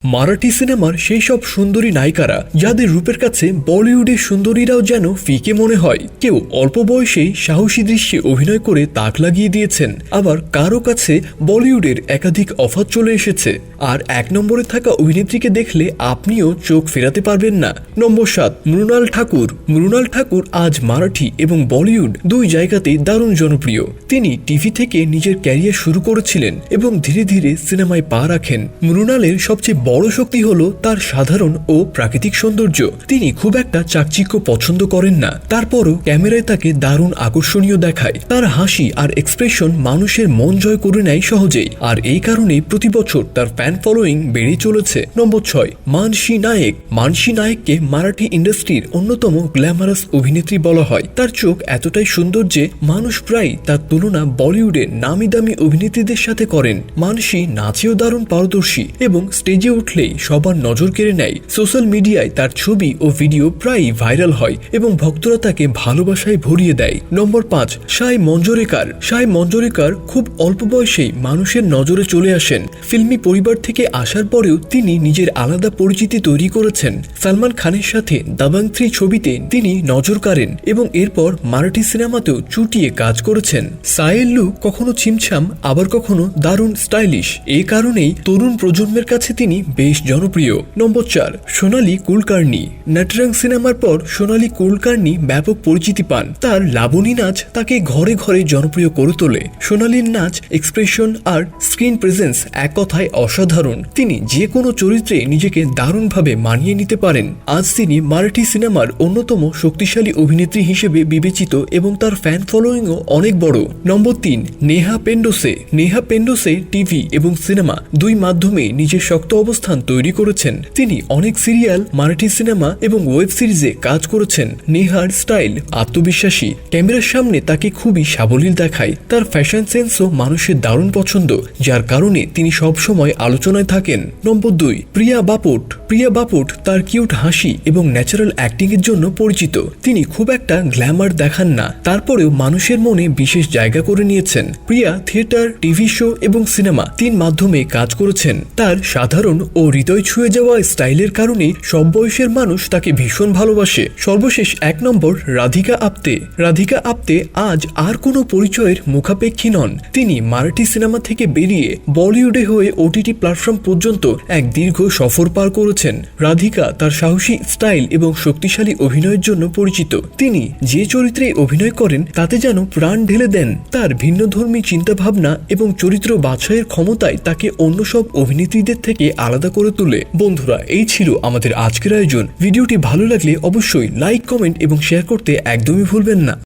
মারাঠি সিনেমার সেই সব সুন্দরী নায়িকারা যাদের রূপের কাছে বলিউডের সুন্দরীরাও যেন ফিকে মনে হয়। কেউ অল্প বয়সেই সাহসী দৃশ্যে অভিনয় করে তাক লাগিয়ে দিয়েছেন, আবার কারো কাছে বলিউডের একাধিক অফার চলে এসেছে। আর এক নম্বরে থাকা অভিনেত্রীকে দেখলে আপনিও চোখ ফেরাতে পারবেন না। নম্বর 7, মৃণাল ঠাকুর। মৃণাল ঠাকুর আজ মারাঠি এবং বলিউড দুই জায়গাতেই দারুণ জনপ্রিয়। তিনি টিভি থেকে নিজের ক্যারিয়ার শুরু করেছিলেন এবং ধীরে ধীরে সিনেমায় পা রাখেন। মৃণালের সবচেয়ে বড় শক্তি হলো তার সাধারণ ও প্রাকৃতিক সৌন্দর্য। তিনি খুব একটা চাকচিক্য পছন্দ করেন না, তারপরও ক্যামেরায় তাকে দারুণ আকর্ষণীয় দেখায়। তার হাসি আর এক্সপ্রেশন মানুষের মন জয় করে নেয় সহজেই, আর এই কারণে প্রতি বছর তার ফ্যান ফলোয়িং বেড়ে চলেছে। নম্বর 6, মানসী নায়েক। মানসী নায়েককে মারাঠি ইন্ডাস্ট্রির অন্যতম গ্ল্যামারাস অভিনেত্রী বলা হয়। তার চোখ এতটাই সুন্দর যে মানুষ প্রায় তার তুলনা বলিউডের নামি দামি অভিনেত্রীদের সাথে করেন। মানসী নাচেও দারুণ পারদর্শী এবং স্টেজে উঠলেই সবার নজর কেড়ে নেয়। সোশ্যাল মিডিয়ায় তার ছবি ও ভিডিও প্রায়ই ভাইরাল হয় এবং ভক্তরা তাকে ভালোবাসায় ভরিয়ে দেয়। নম্বর 5, সাই মঞ্জরেকার। সাই মঞ্জরেকার খুব অল্প বয়সেই মানুষের নজরে চলে আসেন। ফিল্মি পরিবার থেকে আসার পরেও তিনি নিজের আলাদা পরিচিতি তৈরি করেছেন। সালমান খানের সাথে দাবাং 3 ছবিতে তিনি নজর কাড়েন এবং এরপর মারাঠি সিনেমাতেও চুটিয়ে কাজ করেছেন। সাইয়ের লুক কখনো ছিমছাম, আবার কখনো দারুণ স্টাইলিশ। এই কারণেই তরুণ প্রজন্মের কাছে তিনি বেশ জনপ্রিয়। নম্বর 4, সোনালী কুলকার্নি। নটরং সিনেমার পর সোনালী কুলকার্নি ব্যাপক পরিচিতি পান। তার লাবণী নাচ তাকে ঘরে ঘরে জনপ্রিয় করে তোলে। সোনালীর নাচ, এক্সপ্রেশন আর স্ক্রিন প্রেজেন্স এক কথায় অসাধারণ। তিনি যে কোনো চরিত্রে নিজেকে দারুণভাবে মানিয়ে নিতে পারেন। আজ তিনি মারাঠি সিনেমার অন্যতম শক্তিশালী অভিনেত্রী হিসেবে বিবেচিত এবং তার ফ্যান ফলোয়িংও অনেক বড়। নম্বর 3, নেহা পেন্ডসে। নেহা পেন্ডসে টিভি এবং সিনেমা দুই মাধ্যমে নিজের শক্ত অবস্থান তৈরি করেছেন। তিনি অনেক সিরিয়াল, মারাঠি সিনেমা এবং ওয়েব সিরিজে কাজ করেছেন। নেহার স্টাইল আত্মবিশ্বাসী, ক্যামেরার সামনে তাকে খুবই সাবলীল দেখায়। তার ফ্যাশন সেন্সও মানুষের দারুণ পছন্দ, যার কারণে তিনি সবসময় আলোচনায় থাকেন। নম্বর 2, প্রিয়া বাপট। প্রিয়া বাপট তার কিউট হাসি এবং ন্যাচারাল অ্যাক্টিং এর জন্য পরিচিত। তিনি খুব একটা গ্ল্যামার দেখান না, তারপরেও মানুষের মনে বিশেষ জায়গা করে নিয়েছেন। প্রিয়া থিয়েটার, টিভি শো এবং সিনেমা 3 মাধ্যমে কাজ করেছেন। তার সাধারণ ও হৃদয় ছুঁয়ে যাওয়া স্টাইলের কারণে সব বয়সের মানুষ তাকে ভীষণ ভালোবাসে। সর্বশেষ 1 নম্বর, রাধিকা আপ্তে। রাধিকা আপ্তে আজ আর কোনো পরিচয়ের মুখাপেক্ষী নন। তিনি মারাঠি সিনেমা থেকে বেরিয়ে বলিউডে হয়ে ওটিটি প্ল্যাটফর্ম পর্যন্ত এক দীর্ঘ সফর পার করেছেন। রাধিকা তার সাহসী স্টাইল এবং শক্তিশালী অভিনয়ের জন্য পরিচিত। তিনি যে চরিত্রে অভিনয় করেন তাতে যেন প্রাণ ঢেলে দেন। তার ভিন্নধর্মী চিন্তাভাবনা এবং চরিত্র বাছাইয়ের ক্ষমতায় তাকে অন্য সব অভিনেত্রীদের থেকে আলাদা করে তোলে। বন্ধুরা, এই ছিল আমাদের আজকের আয়োজন। ভিডিওটি ভালো লাগলে অবশ্যই লাইক, কমেন্ট এবং শেয়ার করতে একদমই ভুলবেন না।